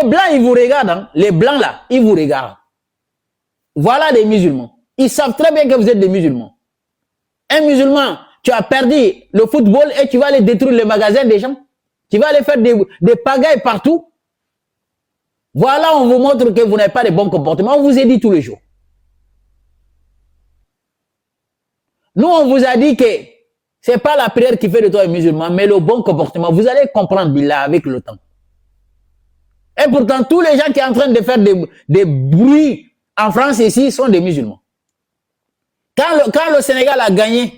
Les blancs, ils vous regardent. Hein. Les blancs, là, ils vous regardent. Voilà des musulmans. Ils savent très bien que vous êtes des musulmans. Un musulman, tu as perdu le football et tu vas aller détruire les magasins des gens. Tu vas aller faire des pagailles partout. Voilà, on vous montre que vous n'avez pas de bons comportements. On vous a dit tous les jours. Nous, on vous a dit que c'est pas la prière qui fait de toi un musulman, mais le bon comportement. Vous allez comprendre, Billah, avec le temps. Et pourtant, tous les gens qui sont en train de faire des bruits en France ici sont des musulmans. Quand le Sénégal a gagné,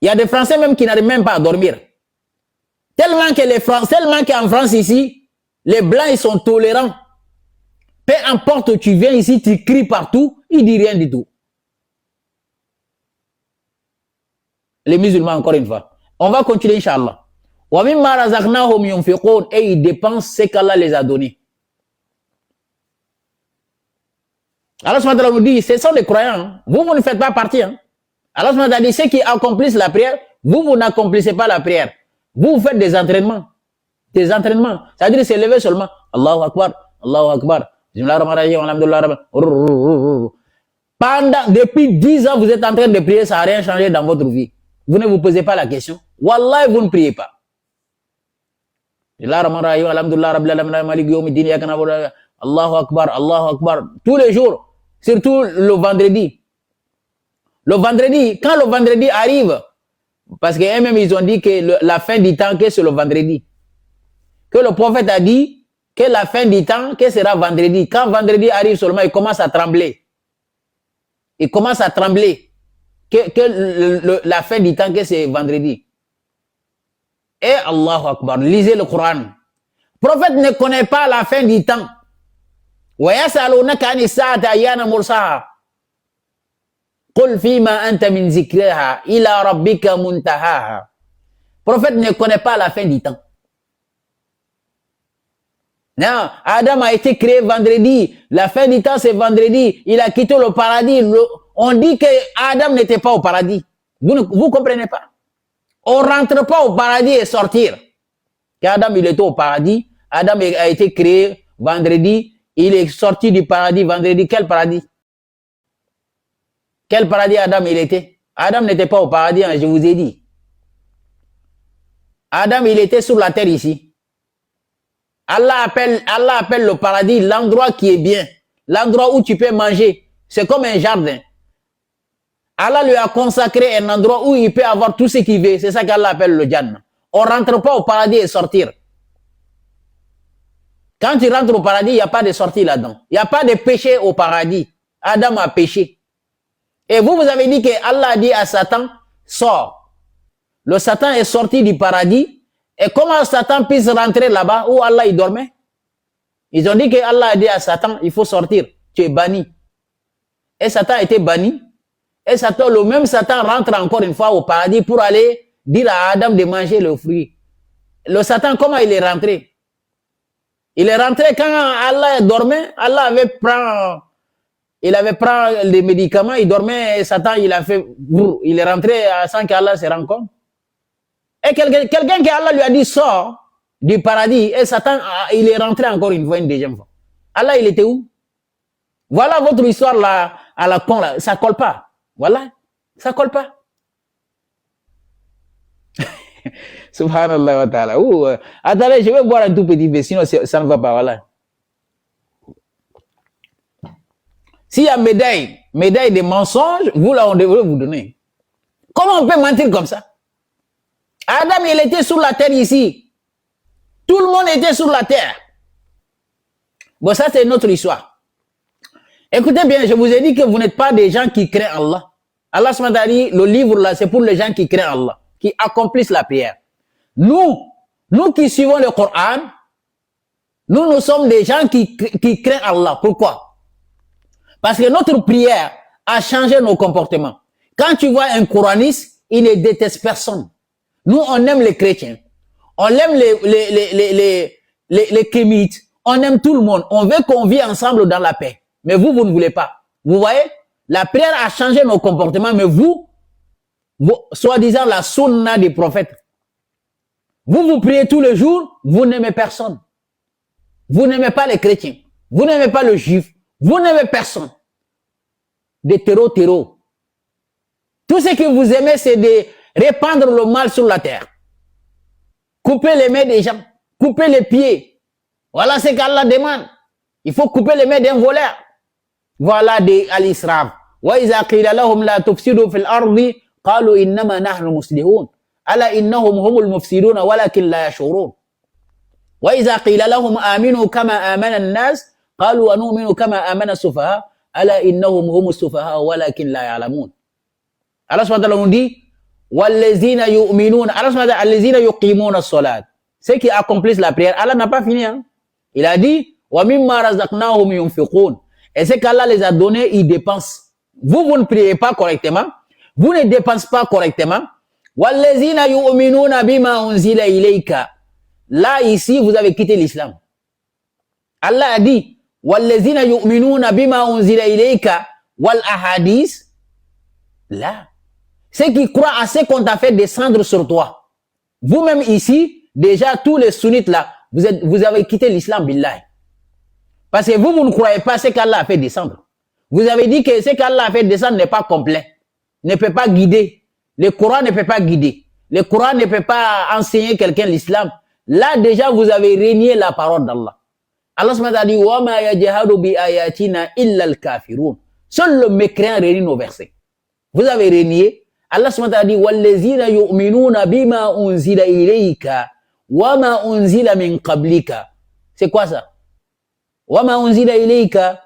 il y a des Français même qui n'arrivent même pas à dormir. Tellement qu'en France ici, les Blancs, ils sont tolérants. Peu importe où tu viens ici, tu cries partout, ils ne disent rien du tout. Les musulmans, encore une fois. On va continuer, Inch'Allah. Et ils dépensent ce qu'Allah les a donnés. Alors, ce matin, nous dit, ce sont des croyants. Hein. Vous ne faites pas partie. Hein. Alors, ce matin, dit, ceux qui accomplissent la prière, vous n'accomplissez pas la prière. Vous faites des entraînements. Des entraînements. C'est-à-dire, c'est lever seulement. Allahu Akbar, Allahu Akbar. Depuis 10 ans, vous êtes en train de prier, ça n'a rien changé dans votre vie. Vous ne vous posez pas la question. Wallah, vous ne priez pas. Allahu Akbar, Allahu Akbar. Tous les jours, surtout le vendredi. Le vendredi, quand le vendredi arrive, parce qu'eux-mêmes, ils ont dit que la fin du temps, que c'est le vendredi. Que le prophète a dit que la fin du temps, que sera vendredi. Quand vendredi arrive seulement, il commence à trembler. Il commence à trembler. La fin du temps, que c'est vendredi. Et Allahu Akbar, lisez le Coran. Le prophète ne connaît pas la fin du temps. وَيَسْأَلُونَكَ عَنِ السَّاعَةِ أَيَّانَ مُرْسَاهَا قُلْ فِيمَا أَنْتَ مِنْ ذِكْرِهَا إِلَى رَبِّكَ مُنْتَهَاهَا. Le prophète ne connaît pas la fin du temps. Non, Adam a été créé vendredi. La fin du temps, c'est vendredi. Il a quitté le paradis. On dit que Adam n'était pas au paradis. Vous comprenez pas? On rentre pas au paradis et sortir. Qu'Adam, il était au paradis. Adam a été créé vendredi. Il est sorti du paradis vendredi. Quel paradis? Quel paradis Adam il était? Adam n'était pas au paradis, hein, je vous ai dit. Adam, il était sur la terre ici. Allah appelle le paradis l'endroit qui est bien. L'endroit où tu peux manger. C'est comme un jardin. Allah lui a consacré un endroit où il peut avoir tout ce qu'il veut. C'est ça qu'Allah appelle le Jannah. On ne rentre pas au paradis et sortir. Quand tu rentres au paradis, il n'y a pas de sortie là-dedans. Il n'y a pas de péché au paradis. Adam a péché. Et vous avez dit que Allah a dit à Satan, sors. Le Satan est sorti du paradis. Et comment Satan puisse rentrer là-bas où Allah il dormait? Ils ont dit que Allah a dit à Satan, il faut sortir. Tu es banni. Et Satan a été banni. Et Satan, le même Satan rentre encore une fois au paradis pour aller dire à Adam de manger le fruit. Le Satan, comment il est rentré? Il est rentré quand Allah dormait. Allah avait pris les médicaments, il dormait, et Satan, il est rentré sans qu'Allah se rende compte. Et quelqu'un qui Allah lui a dit, sors du paradis, et Satan, il est rentré encore une fois, une deuxième fois. Allah, il était où? Voilà votre histoire là, à la con, là. Ça colle pas. Voilà. Ça colle pas. Subhanallah wa ta'ala. Attendez, je vais boire un tout petit peu, sinon ça ne va pas. Voilà. S'il y a médaille de mensonges, vous là, on devrait vous donner. Comment on peut mentir comme ça? Adam, il était sur la terre ici. Tout le monde était sur la terre. Bon, ça, c'est notre histoire. Écoutez bien, je vous ai dit que vous n'êtes pas des gens qui craignent Allah. Allah se m'a dit, le livre là, c'est pour les gens qui craignent Allah, qui accomplissent la prière. Nous qui suivons le Coran, nous sommes des gens qui craignent Allah. Pourquoi? Parce que notre prière a changé nos comportements. Quand tu vois un coraniste, il ne déteste personne. Nous, on aime les chrétiens. On aime les kémites. On aime tout le monde. On veut qu'on vive ensemble dans la paix. Mais vous ne voulez pas. Vous voyez? La prière a changé nos comportements, mais vous soi-disant la sunna des prophètes. Vous priez tous les jours, vous n'aimez personne. Vous n'aimez pas les chrétiens. Vous n'aimez pas le juif. Vous n'aimez personne. Des terreaux. Tout ce que vous aimez, c'est de répandre le mal sur la terre. Couper les mains des gens. Couper les pieds. Voilà ce qu'Allah demande. Il faut couper les mains d'un voleur. Voilà des al-israf. وَإِذَا قِيلَ لَهُمْ لَا تُفْسِدُوا فِي الْأَرْضِ قَالُوا إِنَّمَا نَحْنُ مُصْلِحُونَ أَلَا إِنَّهُمْ هُمُ الْمُفْسِدُونَ وَلَكِنْ لَا يَشْعُرُونَ وَإِذَا قِيلَ لَهُمْ آمِنُوا كَمَا آمَنَ النَّاسُ قَالُوا وَنُؤْمِنُ كَمَا آمَنَ السُّفَهَاءُ أَلَا إِنَّهُمْ هُمُ السُّفَهَاءُ وَلَكِنْ لَا يَعْلَمُونَ. Allah subhanahu wa ta'ala nous dit وَالَّذِينَ يُؤْمِنُونَ Allah subhanahu wa ta'ala الَّذِينَ يُقِيمُونَ الصَّلَاةَ, ceux qui accomplissent la prière. Allah n'a pas fini, hein. Il a dit وَمِمَّا رَزَقْنَاهُمْ يُنْفِقُونَ, et c'est qu'Allah les a donnés, ils dépensent. Vous ne priez pas correctement, vous ne dépensez pas correctement. وَالَّذِينَ يُؤْمِنُونَ بِمَا أُنزِلَ إِلَيْكَ, là ici vous avez quitté l'islam. Allah a dit وَالَّذِينَ يُؤْمِنُونَ بِمَا أُنزِلَ إِلَيْكَ وَالْأَحَادِيثِ, là ceux qui croient à ce qu'on t'a fait descendre sur toi. Vous-même ici, déjà tous les sunnites là, vous avez quitté l'islam, billahi. Parce que vous ne croyez pas ce qu'Allah a fait descendre. Vous avez dit que ce qu'Allah a fait descendre n'est pas complet, ne peut pas guider. Le Coran ne peut pas guider. Le Coran ne peut pas enseigner quelqu'un l'islam. Là déjà vous avez renié la parole d'Allah. Allah subhanahu wa ta'ala dit wa ma yajhadu bi ayatina illa al-kafirun. Seul le mécréant renie nos versets. Vous avez renié. Allah subhanahu wa ta'ala dit wallazina yu'minuna bima unzila ilayka wa ma unzila min qablika. C'est quoi ça? Wa ma unzila ilayka.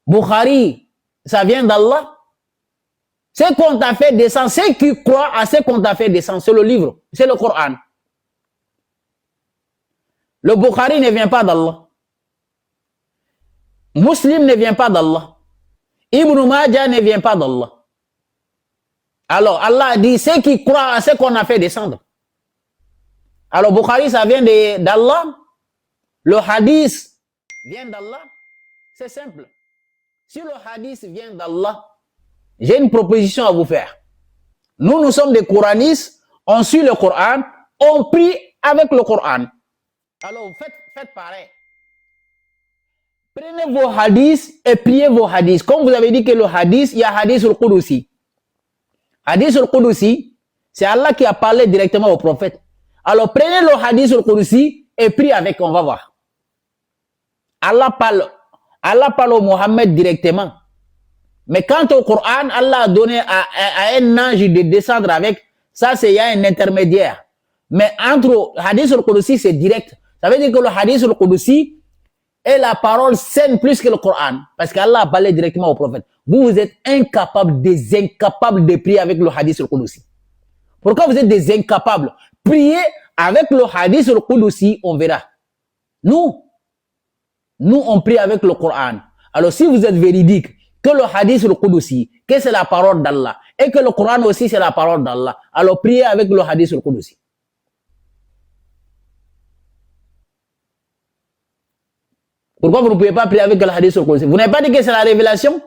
Bukhari, ça vient d'Allah. Ce qu'on t'a fait descendre, ceux qui croient à ce qu'on t'a fait descendre, c'est le livre, c'est le Coran. Le Bukhari ne vient pas d'Allah. Muslim ne vient pas d'Allah. Ibn Majah ne vient pas d'Allah. Alors Allah a dit ceux qui croient à ce qu'on a fait descendre. Alors Bukhari, ça vient d'Allah. Le hadith vient d'Allah. C'est simple. Si le hadith vient d'Allah, j'ai une proposition à vous faire. Nous sommes des Coranistes, on suit le Coran, on prie avec le Coran. Alors faites pareil. Prenez vos hadiths et priez vos hadiths. Comme vous avez dit que le hadith, il y a hadith al-Qudusi. Hadith al-Qudusi, c'est Allah qui a parlé directement au prophète. Alors prenez le hadith al-Qudusi et priez avec, on va voir. Allah parle au Mohammed directement. Mais quant au Coran, Allah a donné à un ange de descendre avec. Ça, il y a un intermédiaire. Mais entre hadith al-Qudusi, c'est direct. Ça veut dire que le hadith al-Qudusi est la parole saine plus que le Coran. Parce qu'Allah a parlé directement au prophète. Vous êtes incapables, des incapables de prier avec le hadith al-Qudusi. Pourquoi vous êtes des incapables? Priez avec le hadith al-Qudusi, on verra. Nous, on prie avec le Coran. Alors si vous êtes véridique, que le hadith al-Qudusi, que c'est la parole d'Allah, et que le Coran aussi c'est la parole d'Allah, alors priez avec le hadith al-Qudusi. Pourquoi vous ne pouvez pas prier avec le hadith al-Qudusi? Vous n'avez pas dit que c'est la révélation?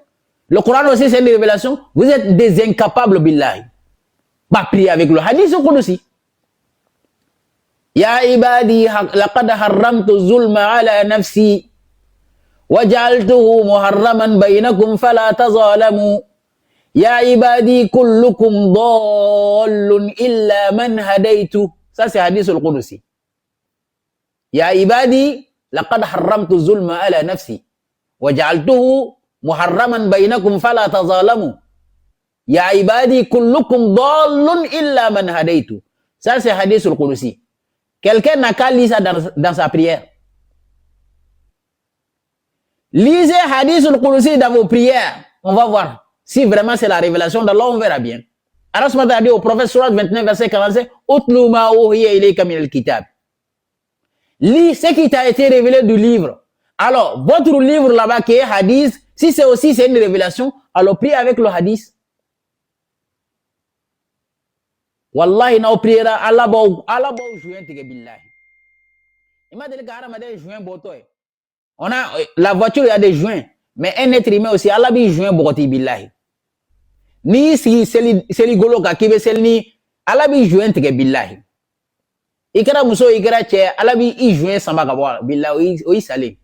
Le Coran aussi c'est une révélation? Vous êtes des incapables, billahi. Pas prier avec le hadith al-Qudusi. Ya ibadi laqad harramtu zulma ala nafsi وجعلته محرما بينكم فلا تظالموا يا عبادي كلكم ضال إلا من هديت. Ça c'est hadith al-Qudusi. يا عبادي لقد حرمت الظلم على نفسي وجعلته محرما بينكم فلا تظالموا يا عبادي كلكم ضال إلا من هديت. Ça c'est hadith al-Qudusi. Quelqu'un n'a qu'à lire ça dans sa prière. Lisez hadith al-Qudusi dans vos prières. On va voir si vraiment c'est la révélation d'Allah, on verra bien. Allah subhanahu wa ta'ala dit au prophète Surat 29 verset 45 Utlu ma uhiya ilayka min al-kitab. Lis ce qui t'a été révélé du livre. Alors, votre livre là-bas qui est hadith, si c'est aussi une révélation, alors priez avec le hadith. Wallahi na priera Allah ba joint te billahi. Imagine que Haram a des joints botoy. On a la voiture, il y a des joints, mais un être humain aussi, Allah bi joint bokoti billahi. Ni si c'est ligolo ka kibe sel ni Allah bi joint te billahi. ikra muso ikra che alabi i joint samba kabwa billahi o salé.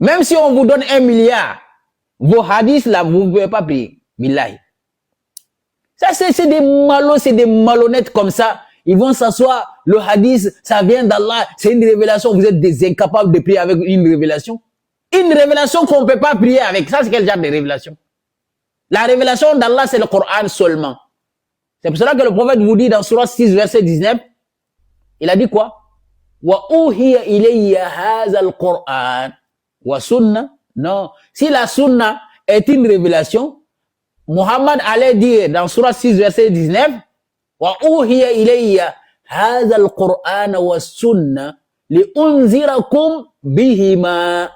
Même si on vous donne 1 milliard, vos hadiths là, vous ne pouvez pas prier. Billahi. Ça, c'est des malons, c'est des malhonnêtes comme ça. Ils vont s'asseoir, le hadith, ça vient d'Allah, c'est une révélation. Vous êtes des incapables de prier avec une révélation. Une révélation qu'on ne peut pas prier avec. Ça, c'est quel genre de révélation? La révélation d'Allah, c'est le Coran seulement. C'est pour cela que le prophète vous dit dans Surah 6, verset 19, il a dit quoi? Wa uhiya ilayya hadha al-Qur'an wa sunna. Non. Si la sunna est une révélation, Muhammad allait dire dans Surah 6, verset 19, wa uhiya ilayya hadha al-Qur'an wa sunna li unzirakum bihima.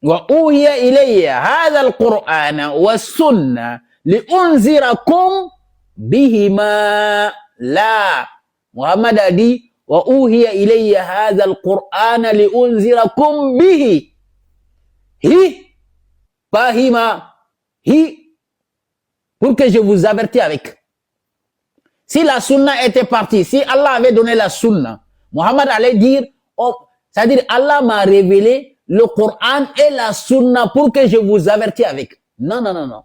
وأوحي إلي هذا القرآن والسنة لأنذركم بهما. لا محمد a dit وأوحي إلي هذا القرآن لأنذركم به. Pas hima. Pour que je vous avertis avec. Si la sunna était partie, si Allah avait donné la sunna, Muhammad allait dire, c'est-à-dire Allah m'a révélé le Coran et la sunna pour que je vous avertis avec. Non, non, non, non.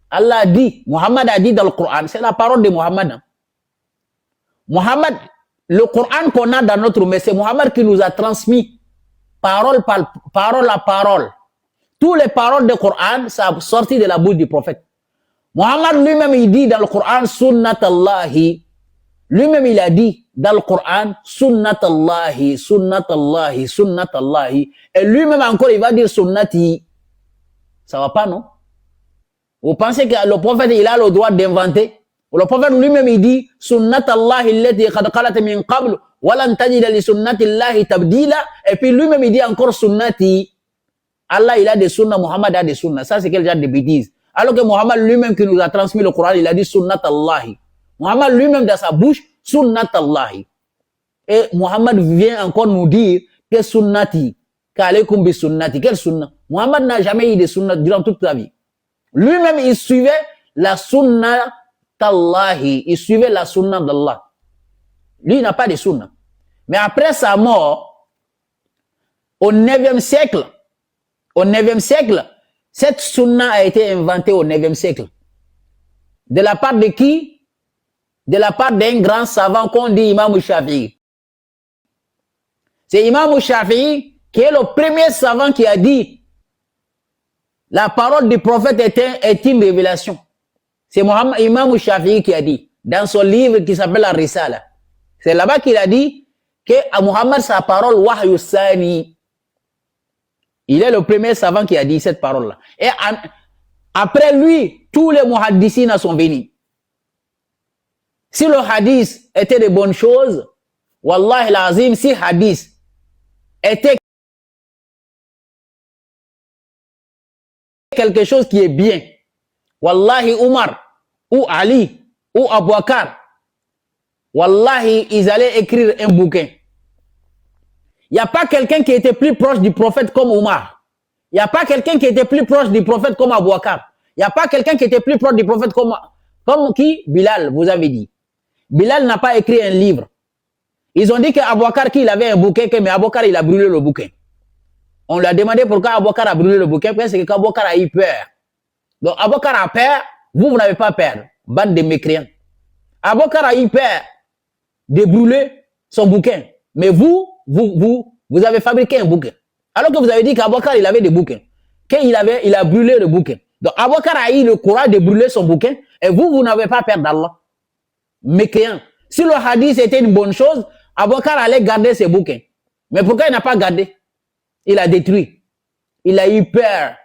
Allah a dit, Muhammad a dit dans le Coran, c'est la parole de Muhammad. Hein. Muhammad, le Coran qu'on a dans notre main, c'est Muhammad qui nous a transmis parole à parole. Toutes les paroles du Coran, ça a sorti de la bouche du prophète. Muhammad lui-même, il dit dans le Coran, sunnatallahi. Lui-même, il a dit dans le Coran, sunnatallahi, sunnatallahi, sunnatallahi. Et lui-même encore, il va dire sunnati. Ça va pas, non? Vous pensez que le prophète, il a le droit d'inventer? Le prophète lui-même, il dit, sunnatallahi allati qad qalat min qabl, wa lan tajida li sunnatillahi tabdila. Et puis lui-même, il dit encore sunnati. Allah, il a des sunnas, Muhammad a des sunnas. Ça, c'est quel genre de bêtises? Alors que Muhammad lui-même qui nous a transmis le Coran, il a dit sunnatallahi. Muhammad lui-même dans sa bouche, sunnatallahi. Et Muhammad vient encore nous dire que sunnati, qu'alaykum bi sunnati, quelle sunna? Muhammad n'a jamais eu de sunna durant toute sa vie. Lui-même, il suivait la sunnatallahi, il suivait la sunna d'Allah. Lui, il n'a pas de sunna. Mais après sa mort, au 9e siècle, cette sunna a été inventée au 9e siècle. De la part de qui? De la part d'un grand savant qu'on dit Imam Shafi'i. C'est Imam Shafi'i qui est le premier savant qui a dit la parole du prophète est une révélation. C'est Imam Shafi'i qui a dit dans son livre qui s'appelle la Risala. C'est là-bas qu'il a dit que à Muhammad sa parole wahyu sani. Il est le premier savant qui a dit cette parole-là. Et après lui, tous les muhaddissines sont venus. Si le hadith était de bonnes choses, wallahi l'azim, si hadith était quelque chose qui est bien, wallahi Omar, ou Ali, ou Abu Bakr, wallahi, ils allaient écrire un bouquin. Il n'y a pas quelqu'un qui était plus proche du prophète comme Omar. Il n'y a pas quelqu'un qui était plus proche du prophète comme Abu Bakr. Il n'y a pas quelqu'un qui était plus proche du prophète comme qui? Bilal, vous avez dit. Bilal n'a pas écrit un livre. Ils ont dit qu'Abu Bakr, il avait un bouquin, mais Abu Bakr, il a brûlé le bouquin. On lui a demandé pourquoi Abu Bakr a brûlé le bouquin, parce que Abu Bakr a eu peur. Donc Abu Bakr a peur, vous n'avez pas peur. Bande de mécréants. Abu Bakr a eu peur de brûler son bouquin. Mais vous avez fabriqué un bouquin. Alors que vous avez dit qu'Abu Bakr, il avait des bouquins. Il a brûlé le bouquin. Donc Abu Bakr a eu le courage de brûler son bouquin, et vous n'avez pas peur d'Allah. Mécréant. Si le hadith était une bonne chose, Abu Bakr allait garder ses bouquins. Mais pourquoi il n'a pas gardé? Il a détruit. Il a eu peur.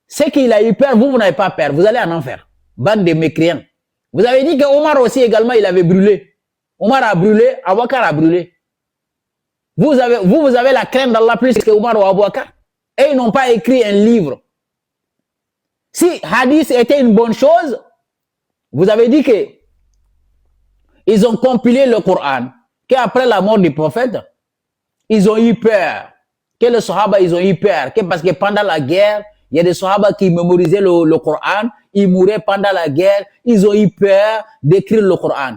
C'est qu'il a eu peur, vous n'avez pas peur. Vous allez en enfer. Bande de mécréants. Vous avez dit que Omar aussi également, il avait brûlé. Omar a brûlé, Abu Bakr a brûlé. Vous avez la crainte d'Allah plus que Omar ou Abu Bakr. Et ils n'ont pas écrit un livre. Si hadith était une bonne chose, vous avez dit que ils ont compilé le Coran, qu'après la mort du prophète, ils ont eu peur. Que les Sahaba, ils ont eu peur. Parce que pendant la guerre, il y a des Sahaba qui mémorisaient le Coran, ils mouraient pendant la guerre, ils ont eu peur d'écrire le Coran.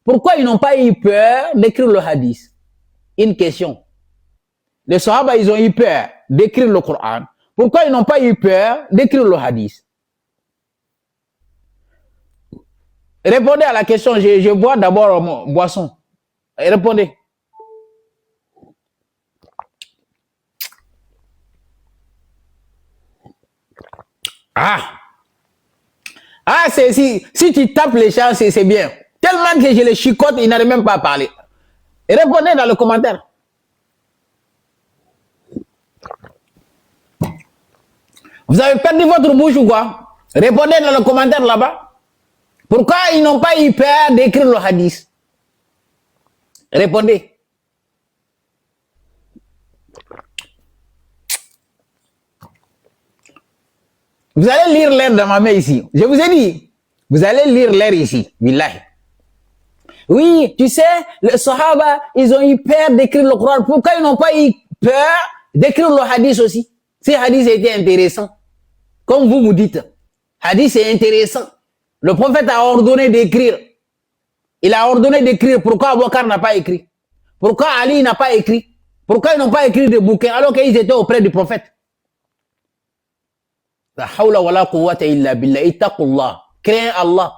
Pourquoi ils n'ont pas eu peur d'écrire le hadith? Une question. Les Sahaba, ils ont eu peur d'écrire le Coran. Pourquoi ils n'ont pas eu peur d'écrire le hadith? Répondez à la question. Je bois d'abord mon boisson. Répondez. Ah, si tu tapes les chats, c'est bien. Tellement que je les chicote, ils n'arrivent même pas à parler. Répondez dans le commentaire. Vous avez perdu votre bouche ou quoi? Répondez dans le commentaire là-bas. Pourquoi ils n'ont pas eu peur d'écrire le hadith? Répondez. Vous allez lire l'air dans ma main ici. Je vous ai dit, vous allez lire l'air ici. Billahi. Oui, tu sais, les Sahaba, ils ont eu peur d'écrire le Coran. Pourquoi ils n'ont pas eu peur d'écrire le hadith aussi? Si hadith était intéressant, comme vous dites, hadith c'est intéressant. Le prophète a ordonné d'écrire. Il a ordonné d'écrire. Pourquoi Abu Bakr n'a pas écrit? Pourquoi Ali n'a pas écrit? Pourquoi ils n'ont pas écrit de bouquins alors qu'ils étaient auprès du prophète? La hawla wa la quwwata illa billah. Ittaqullah. Craignez Allah.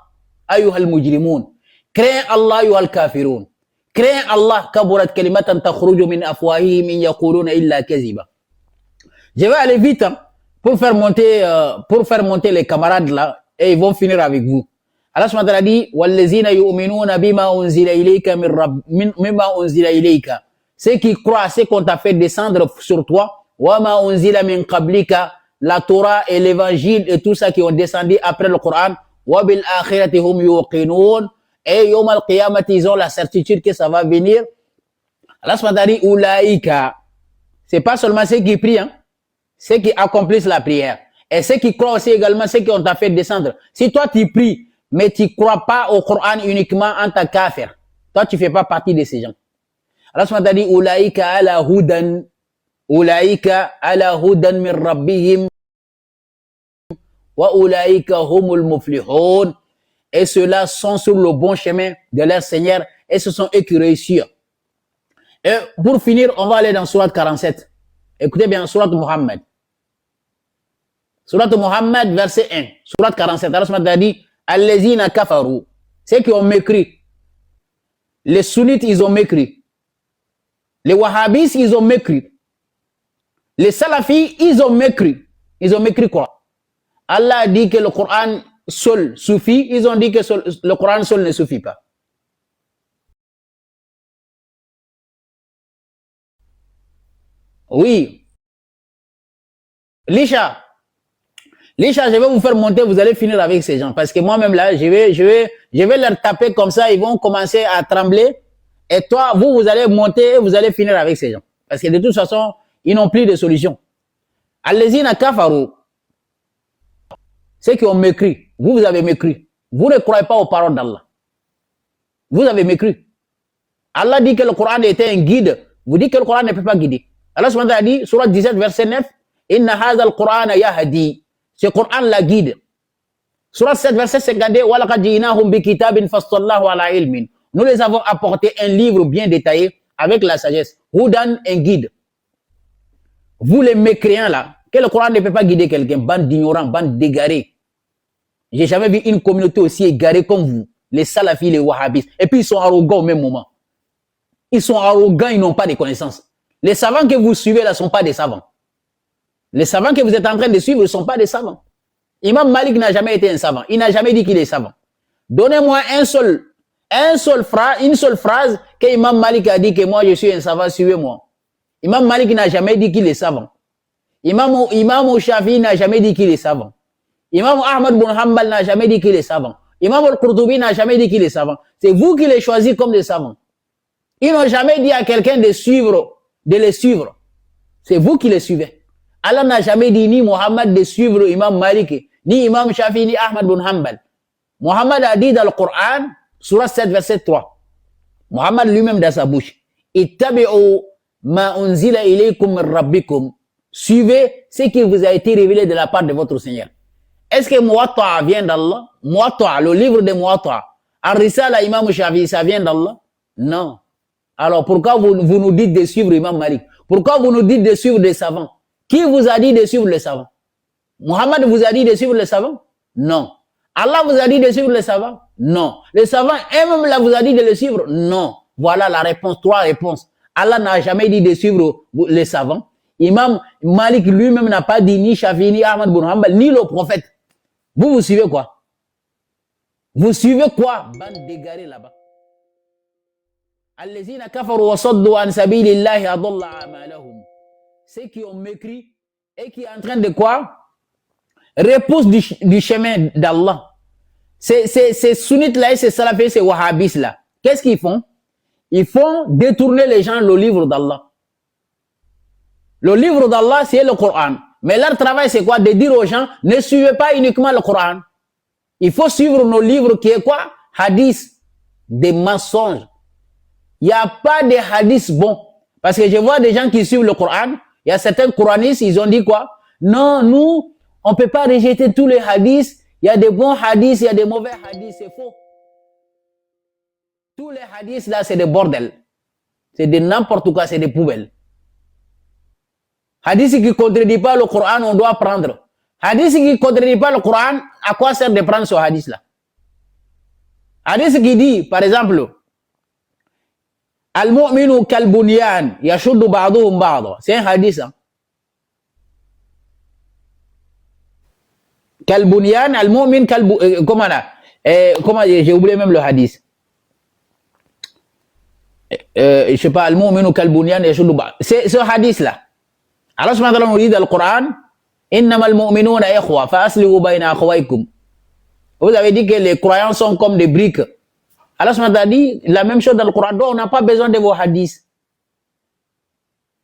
Ayyuhal mujrimun. Craignez Allah ayyuhal kafirun. Craignez Allah. Kaburat kalimatan takhruju min afwahihim in yaquluna illa kaziba. Je vais aller vite hein, pour faire monter les camarades là et ils vont finir avec vous. Allah subhanahu wa ta'ala dit wallazina yu'minuna bima unzila ilayka mimma unzila ilayka. Ceux qui croient ce qu'on t'a fait descendre sur toi wa ma unzila min qablika, la Torah et l'évangile et tout ça qui ont descendu après le Coran, wa bil akhirati hum yuqinun, et yawm al-qiyamati ils ont la certitude que ça va venir. Allah subhanahu wa ta'ala dit ulaika. C'est pas seulement ceux qui prient hein, ceux qui accomplissent la prière. Et ceux qui croient aussi également, ceux qui ont fait descendre. Si toi tu pries, mais tu ne crois pas au Coran uniquement en tant qu'affaire, toi tu ne fais pas partie de ces gens. Allah subhanahu wa ta'ala dit Ulaïka ala hudan min rabbihim wa ulaïka humul muflihun. Et ceux-là sont sur le bon chemin de leur Seigneur et ce sont eux qui réussirent. Et pour finir, on va aller dans Surat 47. Écoutez bien, Surat Muhammad. Surat Muhammad, verset 1. Surat 47. Allah a dit Allazina kafaru. Ceux qui ont mécrit. Les sunnites, ils ont mécrit. Les wahhabis, ils ont mécrit. Les salafis, ils ont mécrit. Ils ont mécrit quoi? Allah a dit que le Coran seul suffit. Ils ont dit que le Coran seul ne suffit pas. Oui. Lisha, je vais vous faire monter, vous allez finir avec ces gens. Parce que moi-même là, je vais leur taper comme ça, ils vont commencer à trembler. Et toi, vous allez monter et vous allez finir avec ces gens. Parce que de toute façon, ils n'ont plus de solution. Allez-y, kafaru. Ceux qui ont mécrit, vous avez mécrit. Vous ne croyez pas aux paroles d'Allah. Vous avez mécrit. Allah dit que le Coran était un guide. Vous dites que le Coran ne peut pas guider. Allah subhanahu wa ta'ala dit, surat 17, verset 9, Inna hadha al-Qur'ana yahdi. Ce Coran la guide. Surat 7, verset 52, Wa laqad ji'nahum bi kitabin fastallahu ala ilmin. Nous les avons apporté un livre bien détaillé avec la sagesse. Hudan, un guide. Vous les mécréants là, que le Coran ne peut pas guider quelqu'un, bande d'ignorants, bande d'égarés. J'ai jamais vu une communauté aussi égarée comme vous, les salafis, les wahhabistes. Et puis ils sont arrogants au même moment. Ils sont arrogants, ils n'ont pas de connaissances. Les savants que vous suivez là ne sont pas des savants. Les savants que vous êtes en train de suivre ne sont pas des savants. Imam Malik n'a jamais été un savant. Il n'a jamais dit qu'il est savant. Donnez-moi une seule phrase que Imam Malik a dit que moi je suis un savant, suivez-moi. Imam Malik n'a jamais dit qu'il est savant. Imam Shafi n'a jamais dit qu'il est savant. Imam Ahmad bin Hanbal n'a jamais dit qu'il est savant. Imam Al-Qurtubi n'a jamais dit qu'il est savant. C'est vous qui les choisissez comme des savants. Ils n'ont jamais dit à quelqu'un de les suivre. C'est vous qui les suivez. Allah n'a jamais dit ni Muhammad de suivre Imam Malik, ni Imam Shafi, ni Ahmad bin Hanbal. Muhammad a dit dans le Coran, Surah 7, verset 3. Muhammad lui-même dans sa bouche. Ittabi'u ma unzila ilaykum min rabbikum. Suivez ce qui vous a été révélé de la part de votre Seigneur. Est-ce que Muwatta vient d'Allah? Muwatta, le livre de Muwatta. Ar-Risala, Imam Shafi, ça vient d'Allah? Non. Alors pourquoi vous nous dites de suivre Imam Malik? Pourquoi vous nous dites de suivre des savants? Qui vous a dit de suivre les savants? Muhammad vous a dit de suivre les savants? Non. Allah vous a dit de suivre les savants? Non. Les savants eux-mêmes vous a dit de les suivre? Non. Voilà la réponse, 3 réponses. Allah n'a jamais dit de suivre les savants. Imam Malik lui-même n'a pas dit ni Shafi, ni Ahmad bin Hanbal, ni le prophète. Vous suivez quoi? Vous suivez quoi? Bande d'égarés là-bas. Allazina kafaru wa saddu an sabilillahi adalla amalahum. Ceux qui ont mécrit et qui est en train de quoi? Repousse du chemin d'Allah. Ces sunnites là et ces salafis, ces wahhabis là. Qu'est-ce qu'ils font? Ils font détourner les gens le livre d'Allah. Le livre d'Allah, c'est le Coran. Mais leur travail, c'est quoi? De dire aux gens, ne suivez pas uniquement le Coran. Il faut suivre nos livres qui est quoi? Hadith. Des mensonges. Il n'y a pas de hadiths bons. Parce que je vois des gens qui suivent le Coran. Il y a certains Coranistes, ils ont dit quoi? Non, nous, on ne peut pas rejeter tous les hadiths. Il y a des bons hadiths, il y a des mauvais hadiths. C'est faux. Tous les hadiths là, c'est des bordels. C'est de n'importe quoi, c'est des poubelles. Hadith qui ne contredit pas le Coran, on doit prendre. Hadith qui ne contredit pas le Coran, à quoi sert de prendre ce hadith là? Hadith qui dit, par exemple, Al-mu'minu kal-bunyan, yashuddu ba'duhum ba'da. C'est un hadith. Hein? Kal-bunyan, al-mu'min kal-bunyan. Comment là? Comment j'ai oublié même le hadith. Je sais pas, al-mu'minu kal-bunyan, yashuddu ba'duhum. C'est ce hadith là. Allah subhanahu wa ta'ala nous dit dans le Coran, innamal mu'minuna ikhwa fa aslihu bayna akhawaykum. Vous avez dit que les croyants sont comme des briques. Allah subhanahu wa ta'ala dit la même chose dans le Coran. Donc on n'a pas besoin de vos hadiths.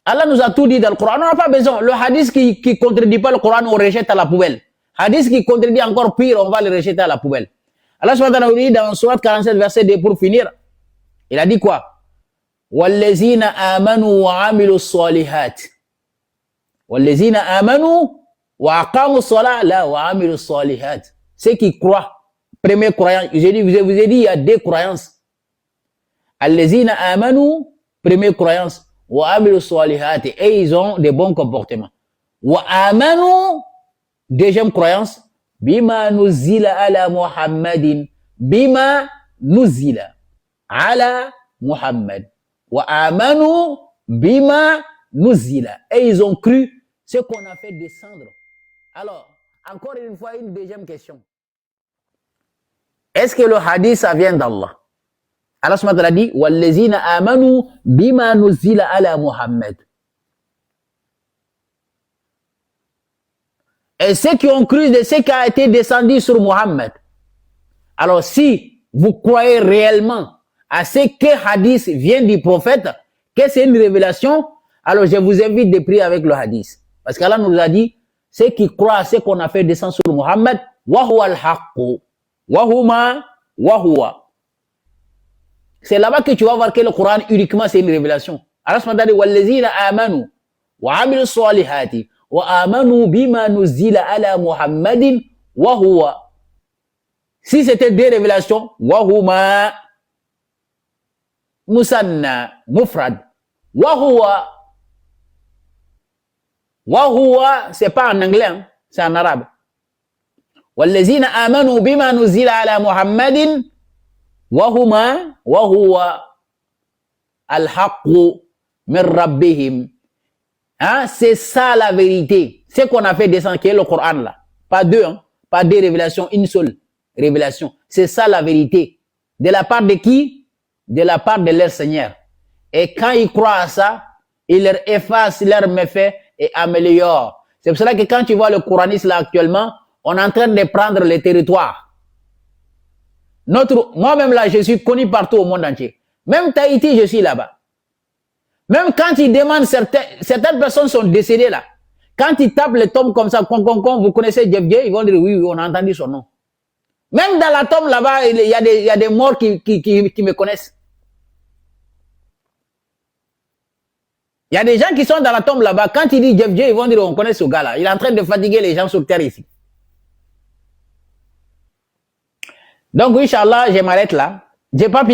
Allah nous a tout dit dans le Coran. On n'a pas besoin. Le hadith qui ne contredit pas le Coran, on rejette à la poubelle. Hadith qui contredit encore pire, on va le rejeter à la poubelle. Allah subhanahu wa ta'ala nous dit dans Surat 47 verset 2 pour finir. Il a dit quoi? Wallazina amanu wa amilu salihat. Wallazina amanu wa aqamu salat la wa amilu salihat. Ceux qui croient, premier croyant, je vous ai dit, il y a 2 croyances. Allazina amanu, première croyance, wa amilu salihat, et ils ont des bons comportements. Wa amanu, deuxième croyance, bima nuzila ala Muhammadin, bima nuzila ala Muhammad. Wa amanu bima nuzila. Et ils ont cru ce qu'on a fait descendre. Alors, encore une fois, une deuxième question. Est-ce que le hadith, ça vient d'Allah? Allah subhanahu wa ta'ala dit, wallazina amanu bima nuzila ala Muhammad. Et ceux qui ont cru de ce qui a été descendu sur Muhammad. Alors, si vous croyez réellement à ce que hadith vient du prophète, que c'est une révélation, alors je vous invite de prier avec le hadith. Parce qu'Allah nous a dit, ceux qui croient à ce qu'on a fait descendre sur Muhammad, wa huwa al-haqqu, wa huma, wa huwa. C'est là-bas que tu vas voir que le Coran uniquement c'est une révélation. Allah subhanahu wa ta'ala dit, wallazina amanu, wa amilu salihati, wa amanu bima nuzila ala Muhammadin, wa huwa. Si c'était 2 révélations, wa huma, musanna, mufrad, wa huwa. Wa huwa, c'est pas en anglais, hein, c'est en arabe. Wallazina amanu bima nuzila ala Muhammadin wa huma wa huwa al-haqqu min rabbihim. Hein, c'est ça la vérité. Ce qu'on a fait descendre, qui est le Coran là. Pas 2, hein, pas 2 révélations, une seule révélation. C'est ça la vérité. De la part de qui? De la part de leur Seigneur. Et quand ils croient à ça, ils leur effacent leurs méfaits et améliore. C'est pour cela que quand tu vois le Coraniste là actuellement, on est en train de prendre les territoires. Moi-même là, je suis connu partout au monde entier. Même Tahiti, je suis là-bas. Même quand ils demandent, certaines personnes sont décédées là. Quand ils tapent les tombes comme ça, vous connaissez Jeff J, ils vont dire oui, on a entendu son nom. Même dans la tombe là-bas, il y a des morts qui me connaissent. Il y a des gens qui sont dans la tombe là-bas. Quand il dit Jeff J, ils vont dire on connaît ce gars-là. Il est en train de fatiguer les gens sur terre ici. Donc, Inch'Allah, je m'arrête là. J'ai pas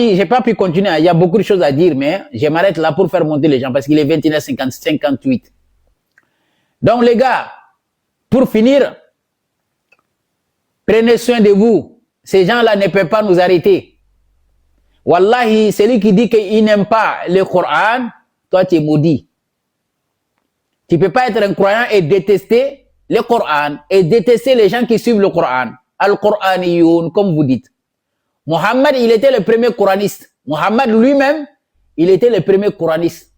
pu continuer. Il y a beaucoup de choses à dire, mais je m'arrête là pour faire monter les gens parce qu'il est 21h58. Donc, les gars, pour finir, prenez soin de vous. Ces gens-là ne peuvent pas nous arrêter. Wallahi, celui qui dit qu'il n'aime pas le Coran, toi, tu es maudit. Tu ne peux pas être un croyant et détester le Coran et détester les gens qui suivent le Coran. Al-Qur'aniyoun, comme vous dites. Mohammed, il était le premier coraniste. Mohammed lui-même, il était le premier coraniste.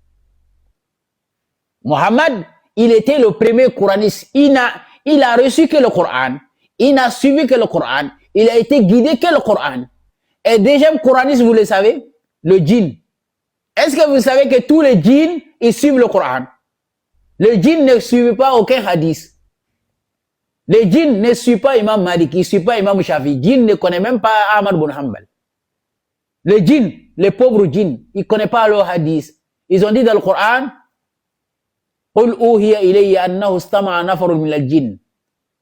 Mohammed, il était le premier coraniste. Il a reçu que le Coran. Il n'a suivi que le Coran. Il a été guidé que le Coran. Et deuxième coraniste, vous le savez, le djinn. Est-ce que vous savez que tous les djinns, ils suivent le Coran? Le djinn ne suit pas aucun hadith. Le djinn ne suit pas Imam Malik, il ne suit pas Imam Shafi. Le djinn ne connaît même pas Ahmad bin Hanbal. Le djinn, les pauvres djinns, ils ne connaissent pas le hadith. Ils ont dit dans le Coran, قل أوحي إلي أنه استمع نفر من الجن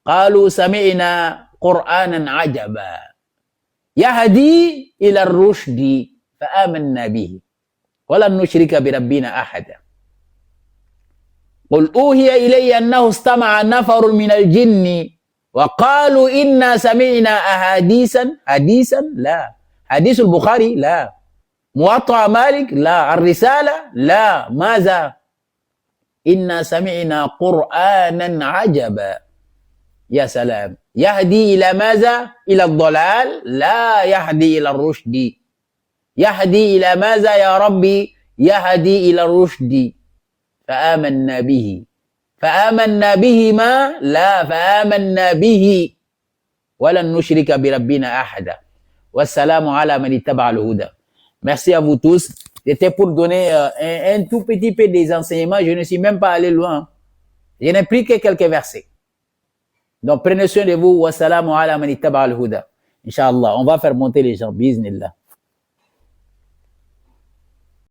قالوا سمعنا قرآنا عجبا يهدي إلى الرشد فآمنا به ولن نشرك بربنا أحدا قل أوحي إلي أنه استمع نفر من الجن وقالوا إنا سمعنا حديثا لا حديث البخاري لا موطأ مالك لا الرسالة لا ماذا إنا سمعنا قرآنا عجبا يا سلام يهدي إلى ماذا إلى الضلال لا يهدي إلى الرشد يهدي إلى ماذا يا ربي يهدي إلى الرشد فآمنا به ما لا فآمنا به ولن نشرك بربنا أحدا والسلام على من اتبع الهدى. Merci à vous tous. C'était pour donner un tout petit peu des enseignements. Je ne suis même pas allé loin. Je n'ai pris que quelques versets. Donc prenez soin de vous. Wassalamu ala man ittaba al-huda. Inch'Allah, on va faire monter les gens. Bismillah.